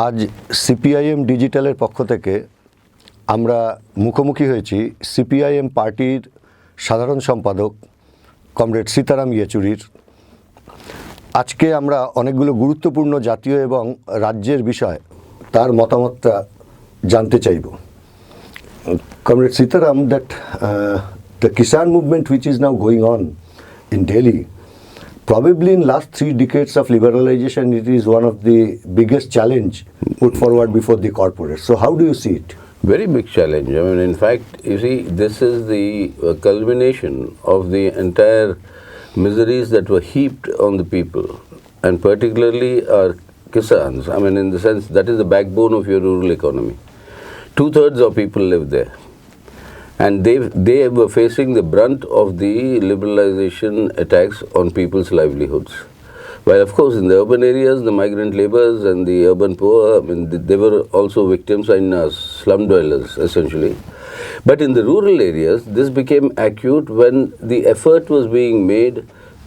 আজ সিপিআইএম ডিজিটালের পক্ষ থেকে আমরা মুখোমুখি হয়েছি সিপিআইএম পার্টির সাধারণ সম্পাদক কমরেড সীতারাম ইয়েচুরির। আজকে আমরা অনেকগুলো গুরুত্বপূর্ণ জাতীয় এবং রাজ্যের বিষয় তার মতামতটা জানতে চাইব। Comrade Sitaram, that the Kisan movement which is now going on in Delhi, probably in last 3 decades of liberalization, it is one of the biggest challenge put forward before the corporates. So how do you see it? Very big challenge. I mean, in fact, you see, this is the culmination of the entire miseries that were heaped on the people, and particularly our Kisans. I mean, in the sense, that is the backbone of your rural economy. 2/3 of people live there. And they were facing the brunt of the liberalization attacks on people's livelihoods. While of course in the urban areas, the migrant laborers and the urban poor, I mean, they were also victims and slum dwellers essentially. But in the rural areas, this became acute when the effort was being made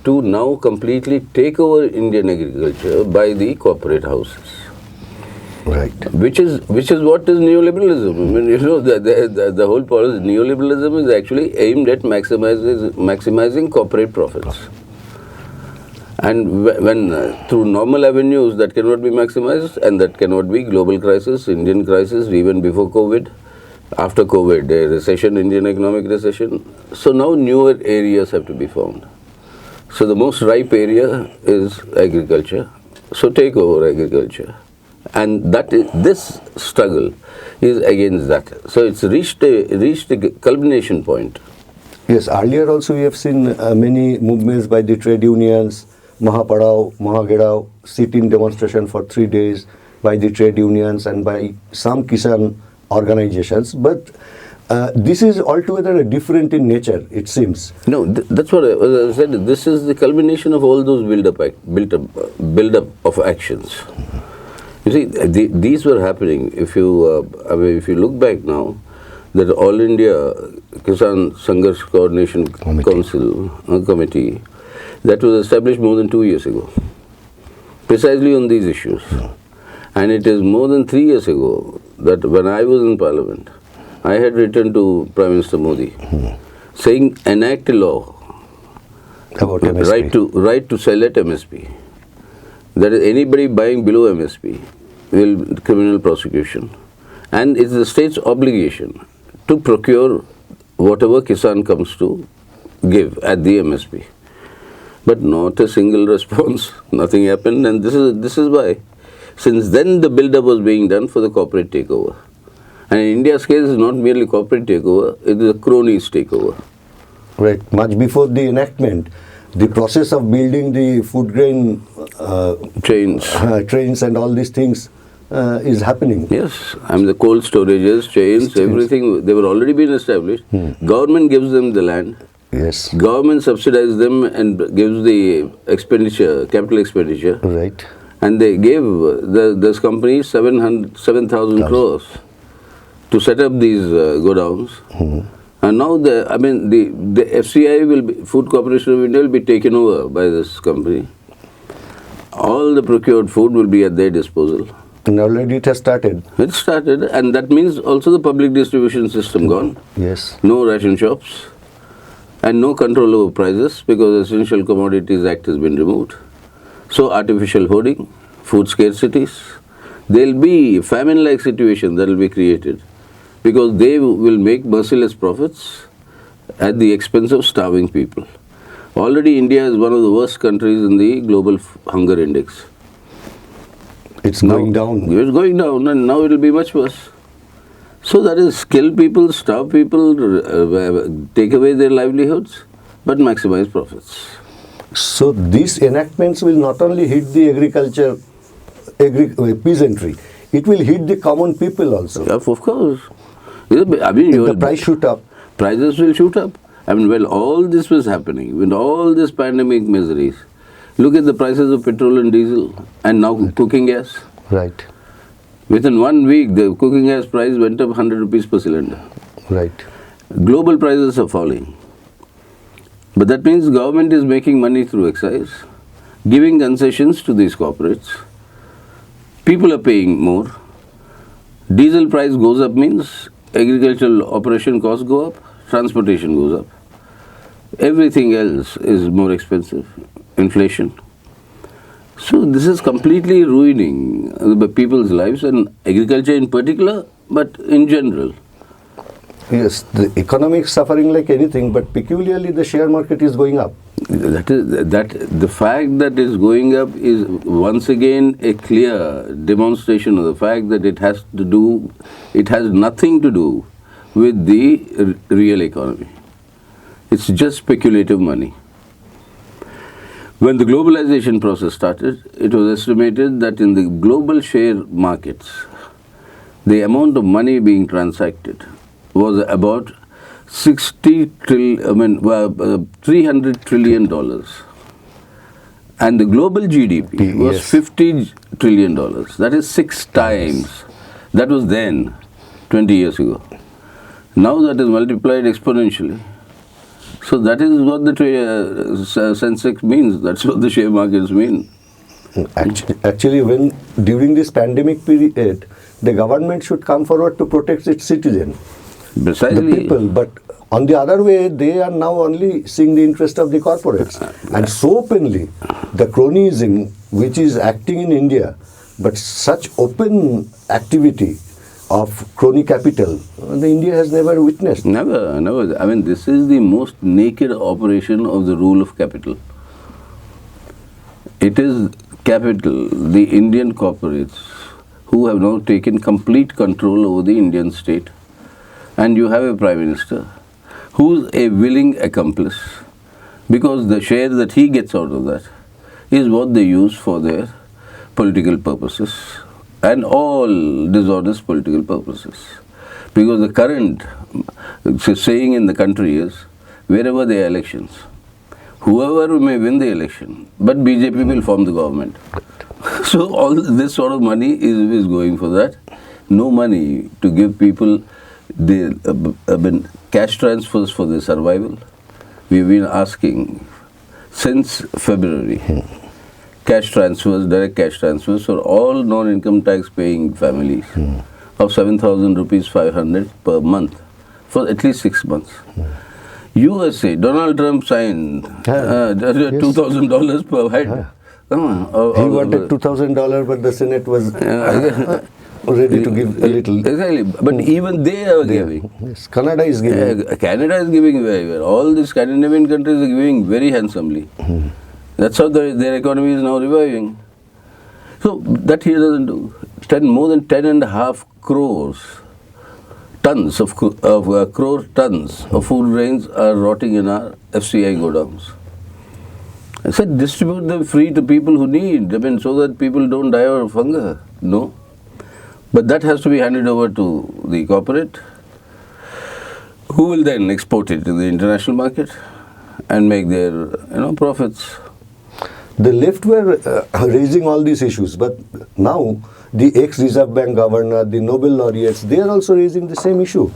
to now completely take over Indian agriculture by the corporate houses. Right. Which is what is neoliberalism. I mean, you know, the whole policy, neoliberalism is actually aimed at maximizing corporate profits. And when through normal avenues that cannot be maximized, and that cannot be global crisis, Indian crisis, even before COVID, after COVID, a recession, Indian economic recession. So now newer areas have to be found. So the most ripe area is agriculture. So take over agriculture. And this struggle is against that. So it's reached a culmination point. Yes, earlier also we have seen many movements by the trade unions, Mahapadao, Mahagedao, sit-in demonstration for 3 days by the trade unions and by some Kisan organizations. But this is altogether different in nature, it seems. No, that's what I said. This is the culmination of all those build up of actions. You see, these were happening. If you look back now, that All India Kisan Sangharsh Coordination Committee that was established more than 2 years ago, precisely on these issues. And it is more than 3 years ago that when I was in Parliament, I had written to Prime Minister Modi saying enact a law About MSP. right to sell at MSP. That is, anybody buying below MSP will criminal prosecution, and it's the state's obligation to procure whatever Kisan comes to give at the MSP. But not a single response, nothing happened, and this is why. Since then the build-up was being done for the corporate takeover. And in India's case, it's not merely corporate takeover, it is a cronies takeover. Right, much before the enactment, the process of building the food grain trains and all these things is happening. Yes, I mean the cold storages, chains, everything, they were already been established. Government gives them the land. Yes. Government subsidizes them and gives the expenditure, capital expenditure. Right. And they gave this company 7,000 crores to set up these godowns. And now the FCI Food Corporation of India will be taken over by this company. All the procured food will be at their disposal. And already it has started. It started, and that means also the public distribution system gone. Yes. No ration shops, and no control over prices because the Essential Commodities Act has been removed. So artificial hoarding, food scarcities, there will be famine-like situation that will be created because they will make merciless profits at the expense of starving people. Already India is one of the worst countries in the global hunger index. It's going down. It's going down, and now it will be much worse. So that is, kill people, starve people, take away their livelihoods, but maximize profits. So these enactments will not only hit the peasantry, it will hit the common people also. Yeah, of course. I mean, if the price shoot up. Prices will shoot up. I mean, well, all this was happening, with all this pandemic miseries. Look at the prices of petrol and diesel, and now cooking gas. Right. Within 1 week, the cooking gas price went up 100 rupees per cylinder. Right. Global prices are falling. But that means government is making money through excise, giving concessions to these corporates. People are paying more. Diesel price goes up means agricultural operation costs go up, transportation goes up. Everything else is more expensive. Inflation. So this is completely ruining people's lives and agriculture in particular, but in general. Yes, the economy is suffering like anything, but peculiarly the share market is going up. The fact that it's going up is once again a clear demonstration of the fact that it has nothing to do with the real economy. It's just speculative money. When the globalization process started, it was estimated that in the global share markets, the amount of money being transacted was about $300 trillion. And the global GDP was $50 trillion. That is 6 times. That was then, 20 years ago. Now that is multiplied exponentially. So that is what the Sensex means. That's what the share markets mean. Actually, when during this pandemic period, the government should come forward to protect its citizens, Precisely. the people. But on the other way, they are now only seeing the interest of the corporates. And so openly, the cronyism which is acting in India, but such open activity of crony capital, the India has never witnessed. Never. I mean, this is the most naked operation of the rule of capital. It is capital, the Indian corporates, who have now taken complete control over the Indian state. And you have a Prime Minister who is a willing accomplice, because the share that he gets out of that is what they use for their political purposes and all dishonest political purposes. Because the current saying in the country is, wherever there are elections, whoever may win the election, but BJP will form the government. So all this sort of money is going for that. No money to give people the cash transfers for their survival. We've been asking since February. Cash transfers, direct cash transfers for all non-income tax paying families of 7,000 rupees 500 per month for at least 6 months. USA, Donald Trump signed $2,000 per head. He wanted $2,000, but the Senate was ready to give a little. Exactly, but even they are giving. Yes, Canada is giving. Canada is giving very well. All the Scandinavian countries are giving very handsomely. That's how their economy is now reviving. So that he doesn't do. More than 10.5 crores tons of crore tons of food grains are rotting in our FCI godowns. I said distribute them free to people who need. I mean, so that people don't die of hunger. No. But that has to be handed over to the corporate, who will then export it to the international market and make their profits. The left were raising all these issues, but now the ex-Reserve Bank governor, the Nobel laureates, they are also raising the same issue.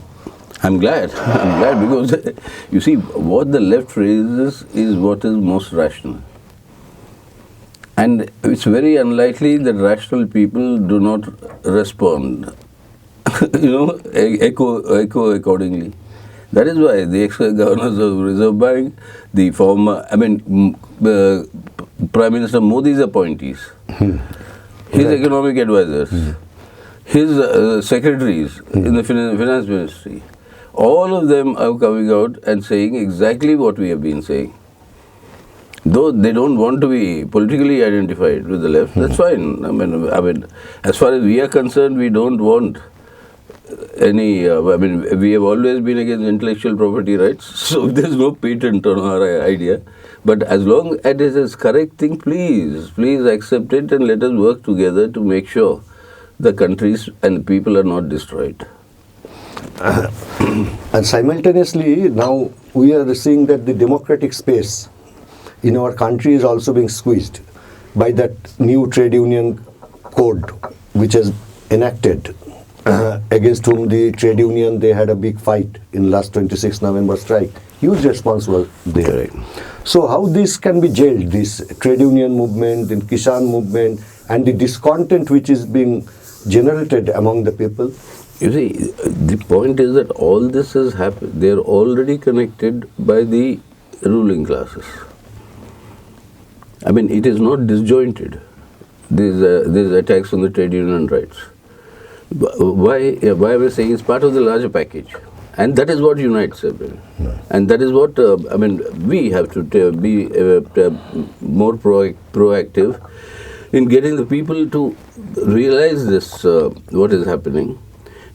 I'm glad because you see, what the left raises is what is most rational. And it's very unlikely that rational people do not respond, echo accordingly. That is why the ex-governors of Reserve Bank, the former, Prime Minister Modi's appointees, his economic advisors, his secretaries in the finance ministry, all of them are coming out and saying exactly what we have been saying. Though they don't want to be politically identified with the left, that's fine. I mean, as far as we are concerned, we don't want any, we have always been against intellectual property rights, so there's no patent on our idea. But as long as it is correct thing, please accept it and let us work together to make sure the countries and the people are not destroyed. And simultaneously, now we are seeing that the democratic space in our country is also being squeezed by that new trade union code which has enacted, against whom the trade union, they had a big fight in last 26 November strike. Huge response was there. So how this can be jailed, this trade union movement, the Kisan movement, and the discontent which is being generated among the people? You see, the point is that all this has happened. They are already connected by the ruling classes. I mean, it is not disjointed. These attacks on the trade union rights. Why I was saying it's part of the larger package. And that is what unites everyone. And that is what, we have to be more proactive in getting the people to realize this, what is happening.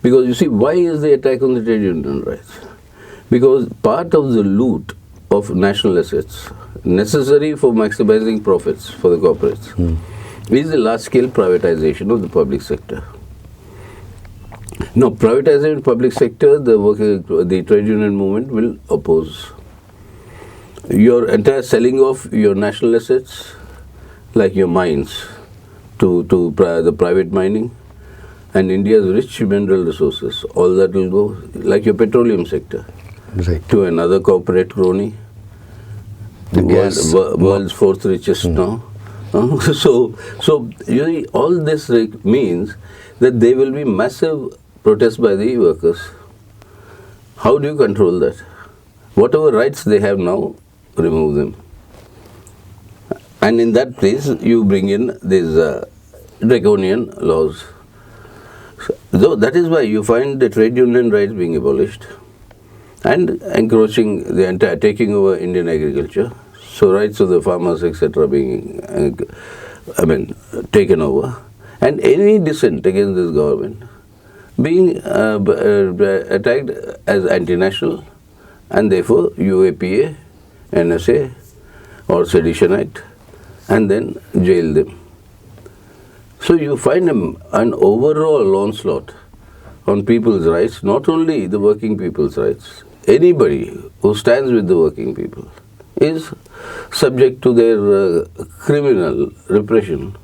Because you see, why is the attack on the trade union rights? Because part of the loot of national assets necessary for maximizing profits for the corporates is the large-scale privatization of the public sector. Now, privatization of the public sector, the trade union movement will oppose. Your entire selling of your national assets, like your mines, to the private mining, and India's rich mineral resources, all that will go, like your petroleum sector, to another corporate crony, the world's fourth richest now. So you see, all this means that there will be massive protests by the workers. How do you control that? Whatever rights they have now, remove them. And in that place, you bring in these draconian laws. So that is why you find the trade union rights being abolished and encroaching the entire, taking over Indian agriculture. So rights of the farmers, etc., being, taken over. And any dissent against this government being attacked as anti-national, and therefore UAPA, NSA, or Sedition Act, and then jail them. So you find an overall onslaught on people's rights, not only the working people's rights. Anybody who stands with the working people is subject to their criminal repression.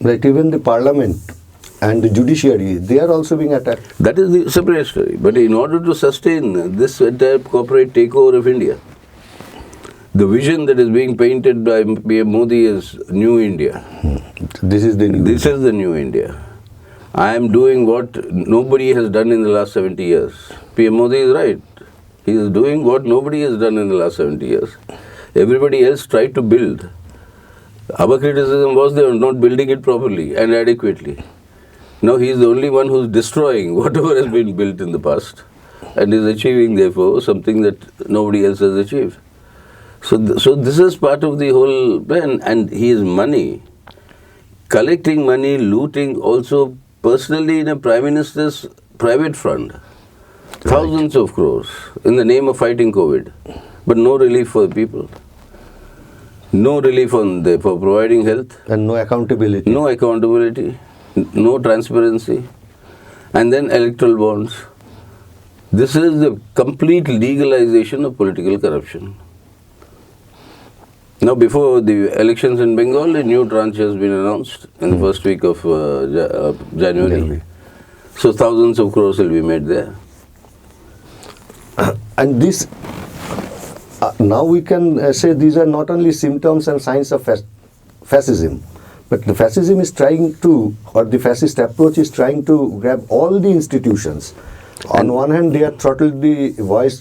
Like even the parliament and the judiciary, they are also being attacked. That is the separate story. But in order to sustain this entire corporate takeover of India, the vision that is being painted by PM Modi is New India. This is the new India. I am doing what nobody has done in the last 70 years. PM Modi is right. He is doing what nobody has done in the last 70 years. Everybody else tried to build. Our criticism was they were not building it properly and adequately. Now he is the only one who is destroying whatever has been built in the past and is achieving, therefore, something that nobody else has achieved. So this is part of the whole plan, and his money, collecting money, looting, also personally in a Prime Minister's private fund, thousands of crores in the name of fighting COVID, but no relief for the people. No relief for providing health. And no accountability. No accountability, no transparency, and then electoral bonds. This is the complete legalization of political corruption. Now, before the elections in Bengal, a new tranche has been announced in the first week of January. So thousands of crores will be made there. And this, now we can say these are not only symptoms and signs of fascism, but the fascism is trying to, or the fascist approach is trying to grab all the institutions. On one hand, they are throttling the voice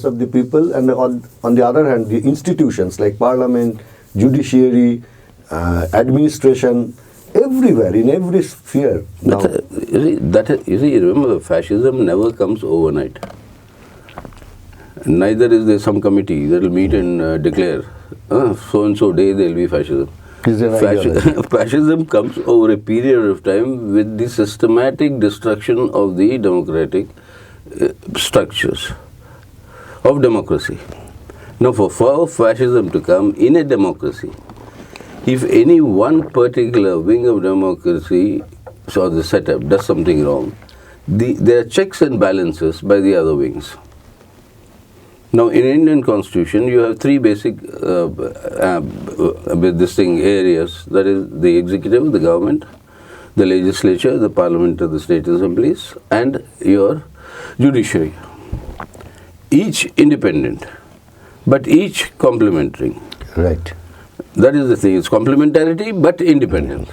of the people, and on the other hand, the institutions like parliament, judiciary, administration, everywhere, in every sphere. Now. Remember, fascism never comes overnight. Neither is there some committee that will meet and declare, so-and-so day there will be fascism. Fascism comes over a period of time with the systematic destruction of the democratic structures of democracy. Now, for fascism to come in a democracy, if any one particular wing of democracy, so the setup, does something wrong, there are checks and balances by the other wings. Now, in Indian Constitution, you have three basic areas, that is the executive, the government, the legislature, the parliament of the state assemblies, and your judiciary. Each independent, but each complementary. Right. That is the thing. It's complementarity but independent.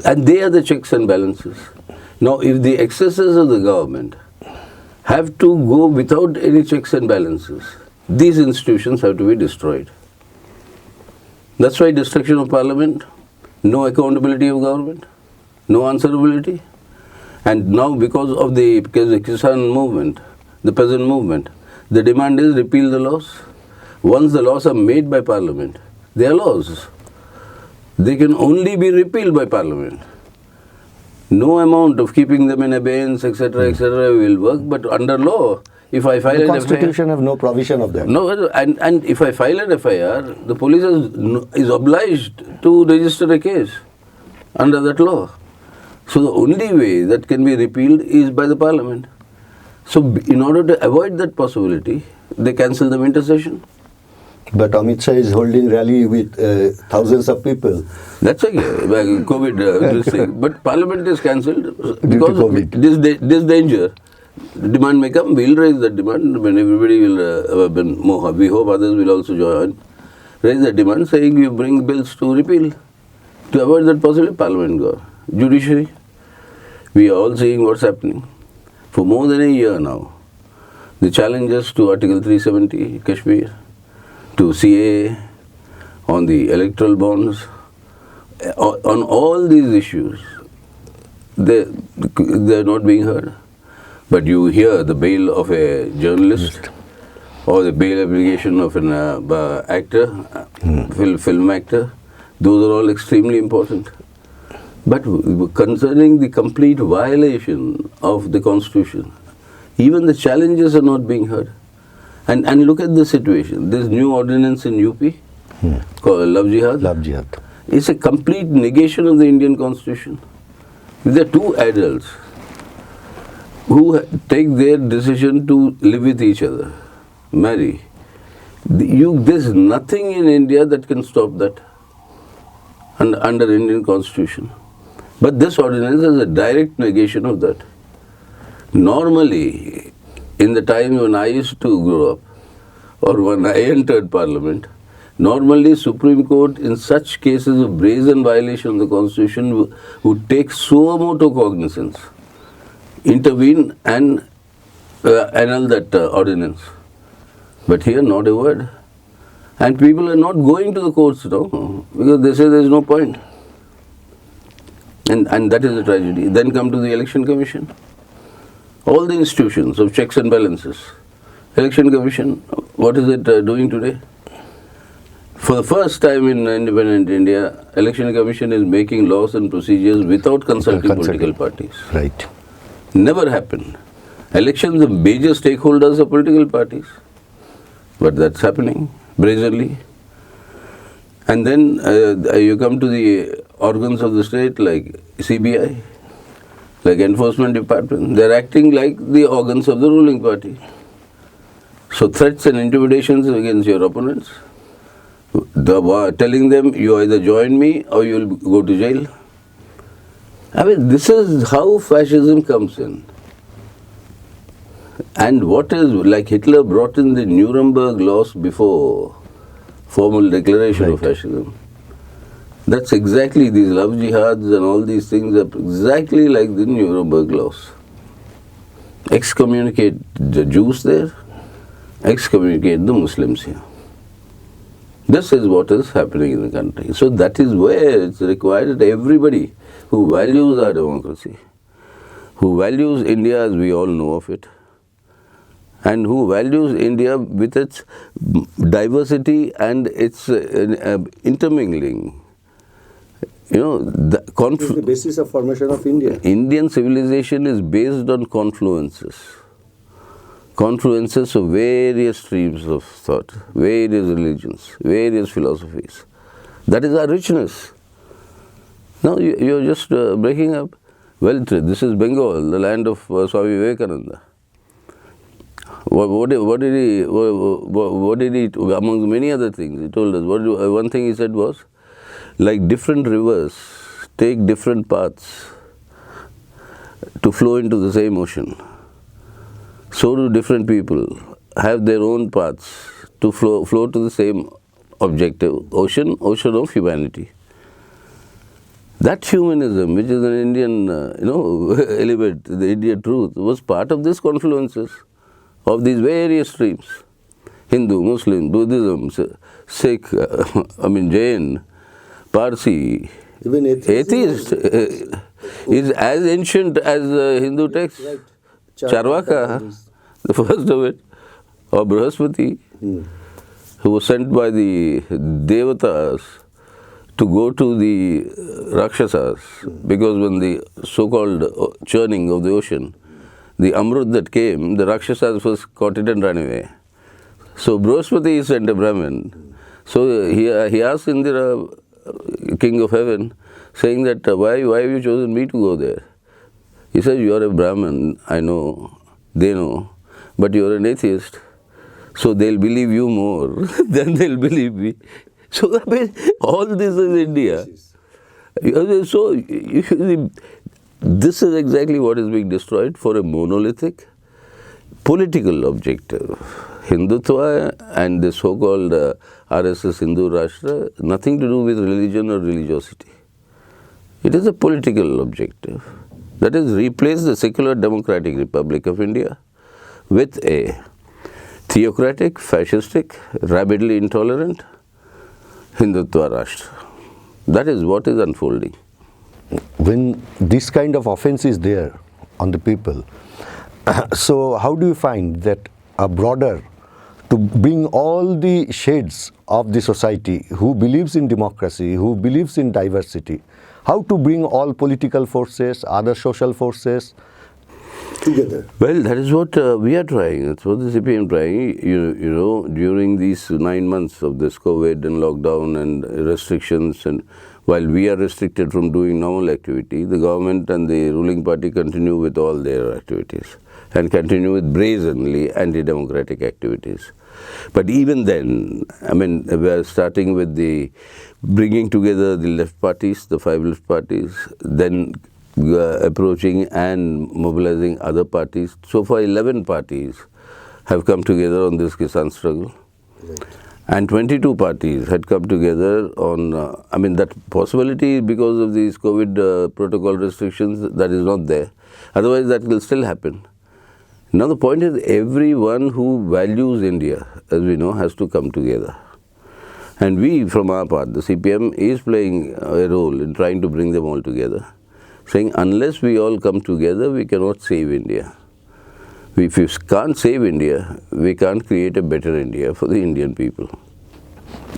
And they are the checks and balances. Now, if the excesses of the government have to go without any checks and balances, these institutions have to be destroyed. That's why destruction of parliament, no accountability of government, no answerability. And now because of the Kisan movement, the peasant movement, the demand is repeal the laws. Once the laws are made by parliament, they are laws. They can only be repealed by parliament. No amount of keeping them in abeyance, etc., will work. But under law, if I file an FIR... The Constitution have no provision of that. No, and if I file an FIR, the police is obliged to register a case under that law. So the only way that can be repealed is by the parliament. So in order to avoid that possibility, they cancel the winter session. But Amit Shah is holding rally with thousands of people. That's okay, COVID this thing. But parliament is cancelled because of this danger. Demand may come, we'll raise that demand. When everybody will, we hope others will also join, raise that demand saying you bring bills to repeal. To avoid that possibility, parliament go. Judiciary, we are all seeing what's happening. For more than a year now, the challenges to Article 370, Kashmir, to CAA, on the electoral bonds, on all these issues, they're not being heard. But you hear the bail of a journalist or the bail application of an actor, film actor, those are all extremely important. But concerning the complete violation of the Constitution, even the challenges are not being heard. And look at the situation. This new ordinance in UP called Love Jihad. Love Jihad. It's a complete negation of the Indian Constitution. There are two adults who take their decision to live with each other, marry. There's nothing in India that can stop that under Indian Constitution. But this ordinance is a direct negation of that. Normally, in the time when I used to grow up, or when I entered Parliament, normally Supreme Court in such cases of brazen violation of the Constitution would take suo motu cognizance, intervene and annul that ordinance. But here, not a word. And people are not going to the courts now because they say there is no point. And that is the tragedy. Then come to the Election Commission. All the institutions of checks and balances. Election Commission, what is it doing today? For the first time in independent India, Election Commission is making laws and procedures without consulting political parties. Right. Never happened. Elections, the major stakeholders are political parties. But that's happening brazenly. And then you come to the organs of the state like CBI, like Enforcement Department. They're acting like the organs of the ruling party. So threats and intimidations against your opponents, telling them you either join me or you'll go to jail. I mean, this is how fascism comes in. And what is, like Hitler brought in the Nuremberg laws before formal declaration of fascism. That's exactly, these love jihads and all these things are exactly like the Nuremberg laws. Excommunicate the Jews there, excommunicate the Muslims here. This is what is happening in the country. So that is where it's required that everybody who values our democracy, who values India as we all know of it, and who values India with its diversity and its intermingling. You know, this is the basis of formation of India. Indian civilization is based on confluences. Confluences of various streams of thought, various religions, various philosophies. That is our richness. Now you're just breaking up. Well, this is Bengal, the land of Swami Vivekananda. What did he, among many other things, he told us, one thing he said was, like different rivers take different paths to flow into the same ocean, so do different people have their own paths to flow to the same objective, ocean of humanity. That humanism, which is an Indian, element, the Indian truth, was part of these confluences of these various streams. Hindu, Muslim, Buddhism, Sikh, Jain, Parsi, Even atheist is as ancient as the Hindu text. Right. Charvaka, the first of it, or Brihaspati, who was sent by the Devatas to go to the Rakshasas, because when the so-called churning of the ocean, the Amrut that came, the Rakshasas first caught it and ran away. So Brihaspati sent a Brahmin. So he asked Indra, King of Heaven, saying that, why have you chosen me to go there? He said, you are a Brahmin, I know, they know, but you are an atheist. So they'll believe you more than they'll believe me. So all this is India. So this is exactly what is being destroyed for a monolithic political objective. Hindutva and the so-called RSS Hindu Rashtra, nothing to do with religion or religiosity. It is a political objective. That is, replace the secular democratic Republic of India with a theocratic, fascistic, rabidly intolerant Hindutva Rashtra. That is what is unfolding. When this kind of offense is there on the people, so how do you find that a broader, to bring all the shades of the society who believes in democracy, who believes in diversity, how to bring all political forces, other social forces together? Well, that is what we are trying. That's what the CPIM is trying. During these 9 months of this COVID and lockdown and restrictions, and while we are restricted from doing normal activity, the government and the ruling party continue with all their activities and continue with brazenly anti-democratic activities. But even then, we are starting with the bringing together the left parties, the 5 left parties, then approaching and mobilizing other parties. So far 11 parties have come together on this Kisan struggle. Right. And 22 parties had come together on, that possibility because of these COVID protocol restrictions, that is not there. Otherwise that will still happen. Now the point is, everyone who values India, as we know, has to come together. And we, from our part, the CPM is playing a role in trying to bring them all together, saying unless we all come together, we cannot save India. If you can't save India, we can't create a better India for the Indian people.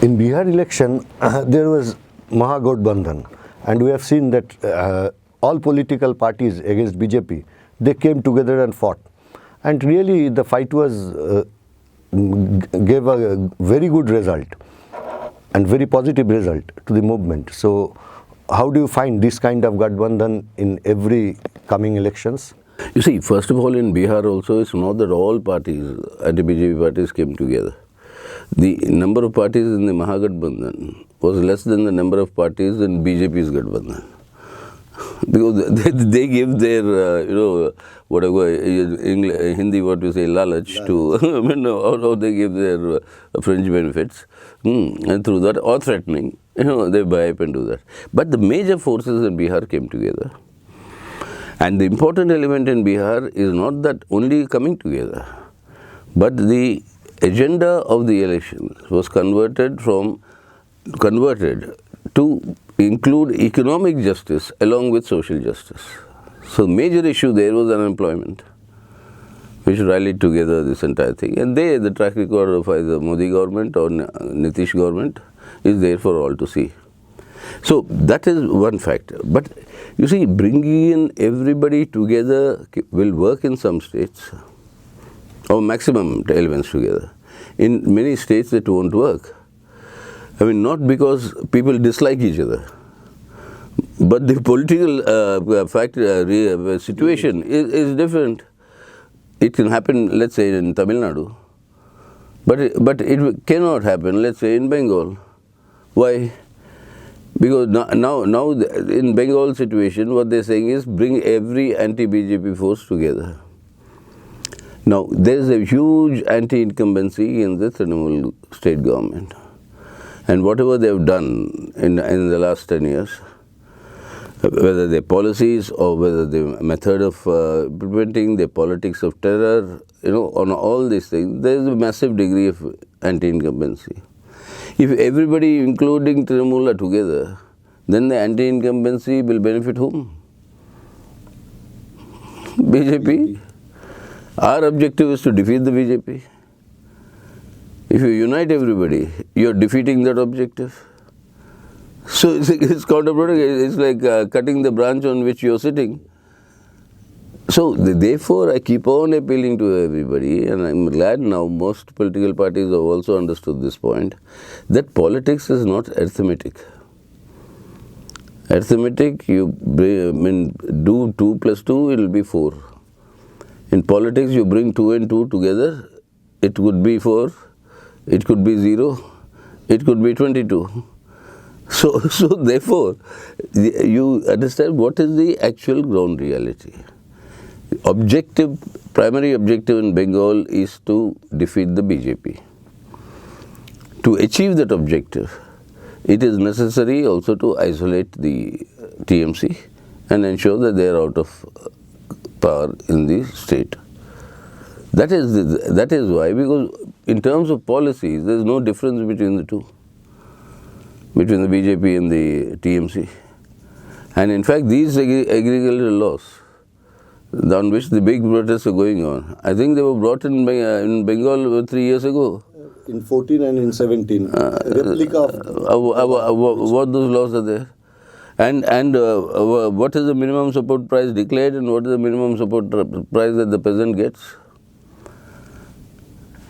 In Bihar election, there was Mahagathbandhan, and we have seen that all political parties against BJP, they came together and fought. And really the fight was gave a very good result and very positive result to the movement. So how do you find this kind of Gathbandhan in every coming elections? You see, first of all, in Bihar also, it's not that all parties, anti-BJP parties, came together. The number of parties in the Mahagathbandhan was less than the number of parties in BJP's Gathbandhan. Because they give their, whatever, Hindi, what we say, lalach to, or they give their fringe benefits, and through that, or threatening, they buy up and do that. But the major forces in Bihar came together. And the important element in Bihar is not that only coming together, but the agenda of the elections was converted to include economic justice along with social justice. So major issue there was unemployment, which rallied together this entire thing. And the track record of either Modi government or Nitish government is there for all to see. So that is one factor. But you see, bringing in everybody together will work in some states, or maximum elements together. In many states it won't work. Not because people dislike each other, but the political situation is different. It can happen, let's say, in Tamil Nadu, but it cannot happen, let's say, in Bengal. Why? Because now in Bengal situation, what they're saying is bring every anti-BJP force together. Now, there is a huge anti-incumbency in the Trinamool state government. And whatever they have done in the last 10 years, whether their policies or whether the method of implementing their politics of terror, on all these things, there is a massive degree of anti-incumbency. If everybody, including Trinamool, are together, then the anti-incumbency will benefit whom? BJP. Our objective is to defeat the BJP. If you unite everybody, you are defeating that objective. So it's counterproductive. It's like cutting the branch on which you are sitting. So therefore, I keep on appealing to everybody, and I'm glad now most political parties have also understood this point, that politics is not arithmetic. Arithmetic, you do 2 plus 2, it will be 4. In politics, you bring 2 and 2 together, it could be 4, it could be 0, it could be 22. So therefore, you understand what is the actual ground reality. Primary objective in Bengal is to defeat the BJP. To achieve that objective, it is necessary also to isolate the TMC and ensure that they are out of power in the state. That is why, because in terms of policies, there is no difference between the two, between the BJP and the TMC. And in fact, these agricultural laws, on which the big protests are going on, I think they were brought in Bengal 3 years ago. In 14 and in 17. Replica of what those laws are there. And what is the minimum support price declared and what is the minimum support price that the peasant gets?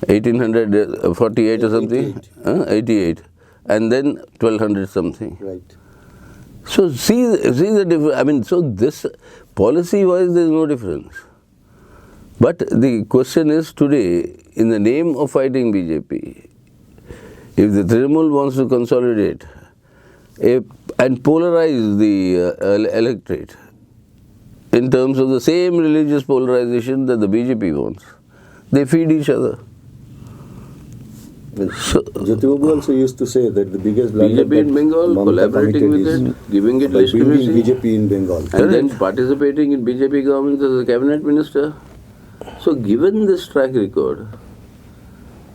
1848 or something? 88. And then 1200 something. Right. So see the difference. So this policy-wise there is no difference. But the question is today, in the name of fighting BJP, if the Trinamool wants to consolidate and polarize the electorate in terms of the same religious polarization that the BJP wants, they feed each other. Jyotibabu also used to say that the biggest BJP in Bengal, collaborating with it, giving it legitimacy. BJP in Bengal. And then participating in BJP government as a cabinet minister. So given this track record,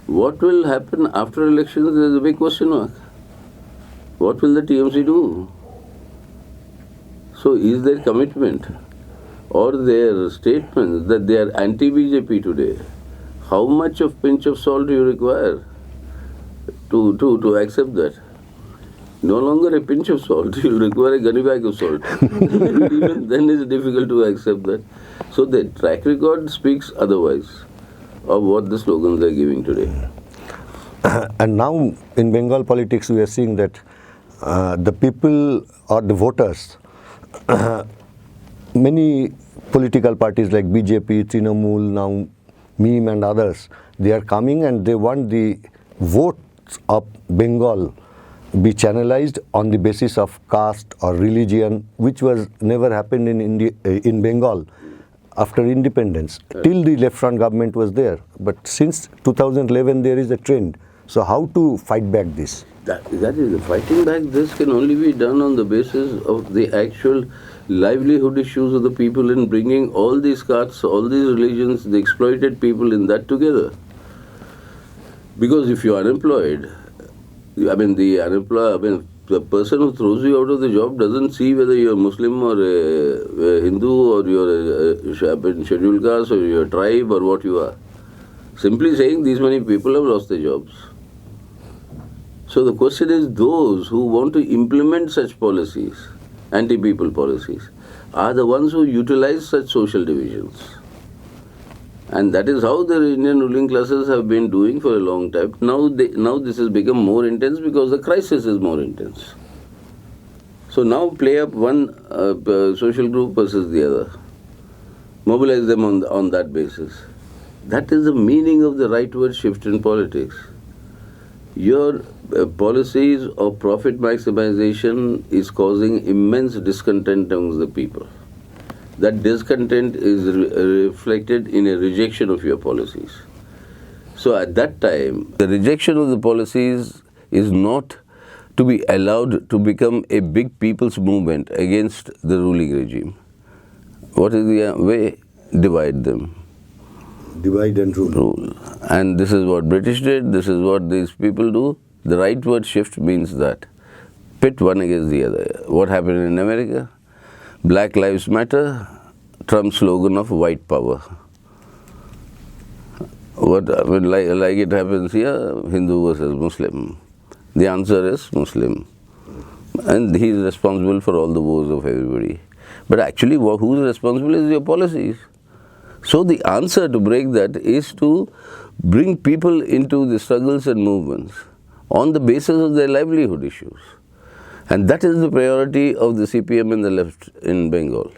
what will happen after elections? There is a big question mark. What will the TMC do? So is their commitment or their statements that they are anti-BJP today, how much of pinch of salt do you require to accept that? No longer a pinch of salt, you will require a gunny bag of salt. Even then it's difficult to accept that. So the track record speaks otherwise of what the slogans are giving today. And now in Bengal politics we are seeing that the people or the voters, many political parties like BJP, Trinamool, now MEEM and others, they are coming and they want the votes of Bengal be channelized on the basis of caste or religion, which was never happened in Bengal after independence. Till the left front government was there. But since 2011 there is a trend. So how to fight back this? That is, fighting back this can only be done on the basis of the actual livelihood issues of the people in bringing all these castes, all these religions, the exploited people in that together. Because if you are unemployed, the person who throws you out of the job doesn't see whether you're Muslim or a Hindu or you're a scheduled caste or you're a tribe or what you are. Simply saying these many people have lost their jobs. So the question is, those who want to implement such policies, anti-people policies, are the ones who utilize such social divisions. And that is how the Indian ruling classes have been doing for a long time. Now this has become more intense because the crisis is more intense. So now play up one social group versus the other. Mobilize them on that basis. That is the meaning of the rightward shift in politics. Your policies of profit maximization is causing immense discontent amongst the people. That discontent is reflected in a rejection of your policies. So at that time, the rejection of the policies is not to be allowed to become a big people's movement against the ruling regime. What is the way? Divide them. Divide and rule. And this is what British did, this is what these people do. The right word shift means that. Pit one against the other. What happened in America? Black Lives Matter, Trump's slogan of white power. What like it happens here, Hindu versus Muslim. The answer is Muslim. And he is responsible for all the woes of everybody. But actually, who is responsible is your policies. So the answer to break that is to bring people into the struggles and movements on the basis of their livelihood issues. And that is the priority of the CPM and the left in Bengal.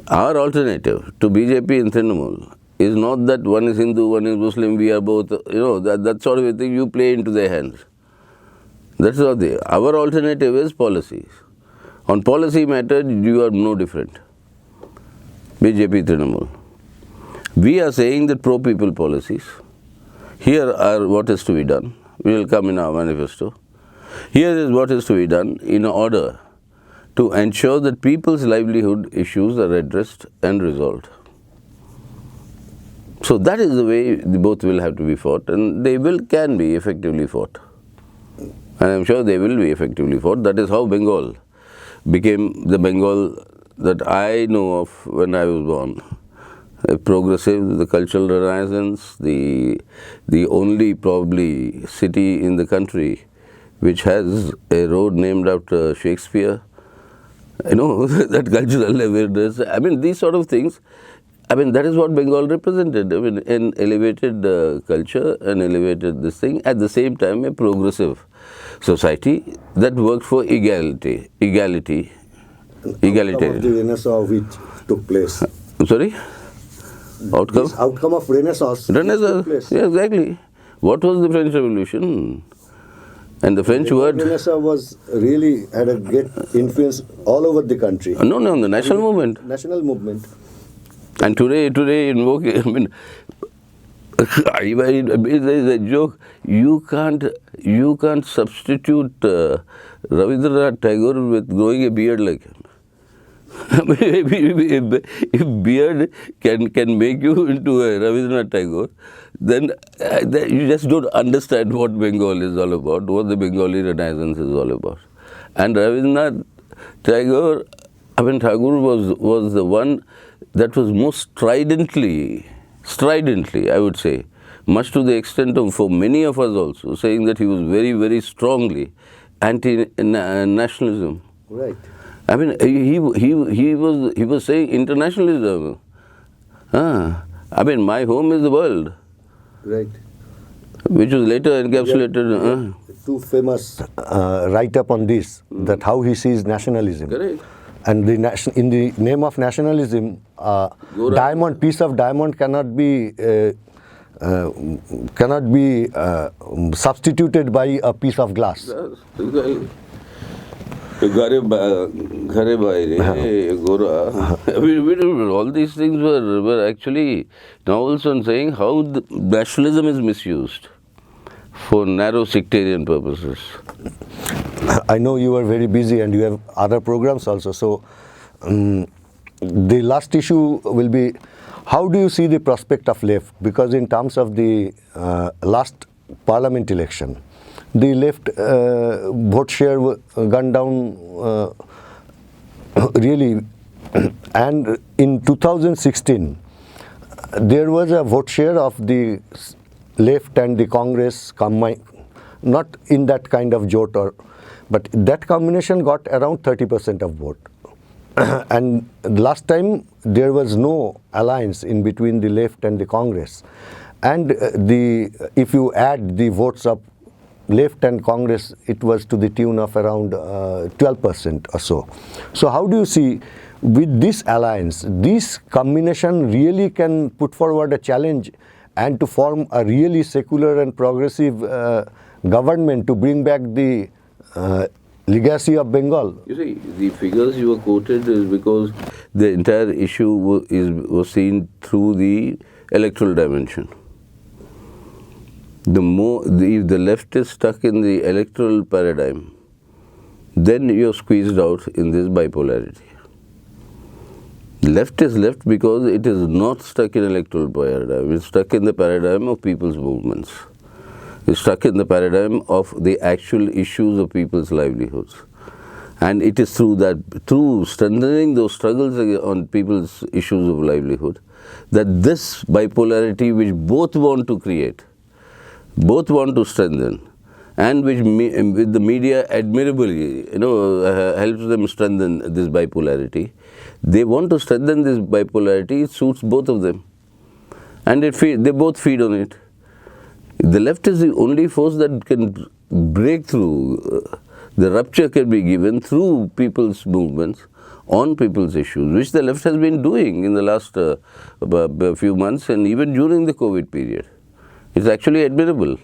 Our alternative to BJP and Trinamool is not that one is Hindu, one is Muslim, we are both, that sort of a thing you play into their hands. That's not the. Our alternative is policies. On policy matters, you are no different. BJP, Trinamool. We are saying that pro-people policies. Here are what is to be done. We will come in our manifesto. Here is what is to be done in order to ensure that people's livelihood issues are addressed and resolved. So that is the way both will have to be fought, and they can be effectively fought. And I am sure they will be effectively fought. That is how Bengal became the Bengal that I know of when I was born. A progressive, the cultural renaissance, the only probably city in the country which has a road named after Shakespeare. That cultural awareness. I mean, these sort of things, that is what Bengal represented. An elevated culture, an elevated this thing, at the same time a progressive society that worked for egalitarian. Outcome of the Renaissance which took place. Sorry? Outcome? This outcome of Renaissance. Renaissance, took place. yeah, exactly. What was the French Revolution? And the French word... Renaissance had a great influence all over the country. No, the national movement. National movement. And today invoking, there is a joke. You can't substitute Rabindranath Tagore with growing a beard like him. If beard can make you into a Rabindranath Tagore, then you just don't understand what Bengal is all about, what the Bengali Renaissance is all about. And Rabindranath Tagore, Tagore was the one that was most stridently, I would say, much to the extent of, for many of us also, saying that he was very, very strongly anti-nationalism. Right. He was saying internationalism. My home is the world. Right. Which was later encapsulated. Two famous write-up on this, that how he sees nationalism. Correct. And in the name of nationalism, piece of diamond cannot be substituted by a piece of glass. Yes, all these things were actually novels on saying how nationalism is misused for narrow sectarian purposes. I know you are very busy and you have other programs also. So the last issue will be, how do you see the prospect of left? Because in terms of the last parliament election, the left vote share gone down really. And in 2016, there was a vote share of the left and the Congress combined, not in that kind of jot, but that combination got around 30% of vote. And last time there was no alliance in between the left and the Congress. And if you add the votes of left and Congress, it was to the tune of around 12% or so. So how do you see, with this alliance, this combination really can put forward a challenge and to form a really secular and progressive government to bring back the legacy of Bengal? You see, the figures you were quoted is because the entire issue was seen through the electoral dimension. if the left is stuck in the electoral paradigm, then you're squeezed out in this bipolarity. Left is left because it is not stuck in electoral paradigm. It's stuck in the paradigm of people's movements. It's stuck in the paradigm of the actual issues of people's livelihoods. And it is through strengthening those struggles on people's issues of livelihood, that this bipolarity which both want to create, both want to strengthen, and which with the media admirably, helps them strengthen this bipolarity. They want to strengthen this bipolarity. It suits both of them, and they both feed on it. The left is the only force that can break through. The rupture can be given through people's movements on people's issues, which the left has been doing in the last few months and even during the COVID period. It's actually admirable.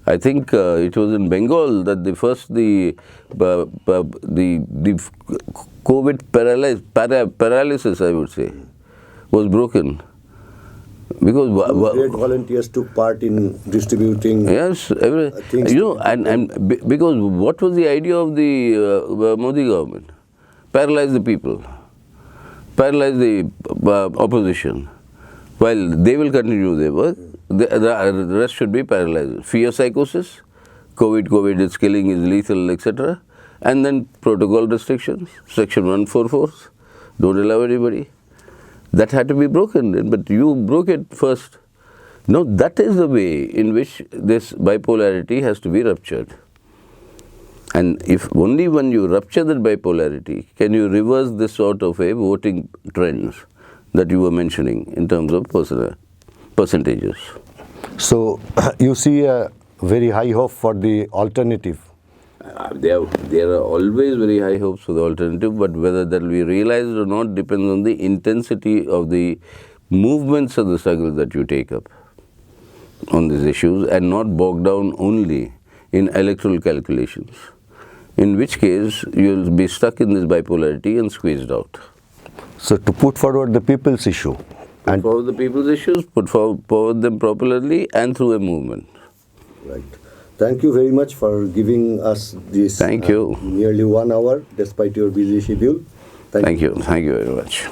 I think it was in Bengal that the COVID paralysis, I would say, was broken. Because great volunteers took part in distributing. Yes, because what was the idea of the Modi government? Paralyze the people, paralyze the opposition. While they will continue their work, the rest should be paralyzed. Fear psychosis, COVID is killing, is lethal, etc. And then protocol restrictions, Section 144, don't allow anybody. That had to be broken, but you broke it first. No, that is the way in which this bipolarity has to be ruptured. And if only when you rupture that bipolarity can you reverse this sort of a voting trends that you were mentioning in terms of percentages. So you see a very high hope for the alternative. There are always very high hopes for the alternative, but whether that will be realized or not depends on the intensity of the movements of the struggle that you take up on these issues, and not bogged down only in electoral calculations, in which case you will be stuck in this bipolarity and squeezed out. So to put forward the people's issue. Put forward the people's issues, put forward them properly and through a movement. Right. Thank you very much for giving us this Thank you. Nearly 1 hour despite your busy schedule. Thank you. Thank you very much.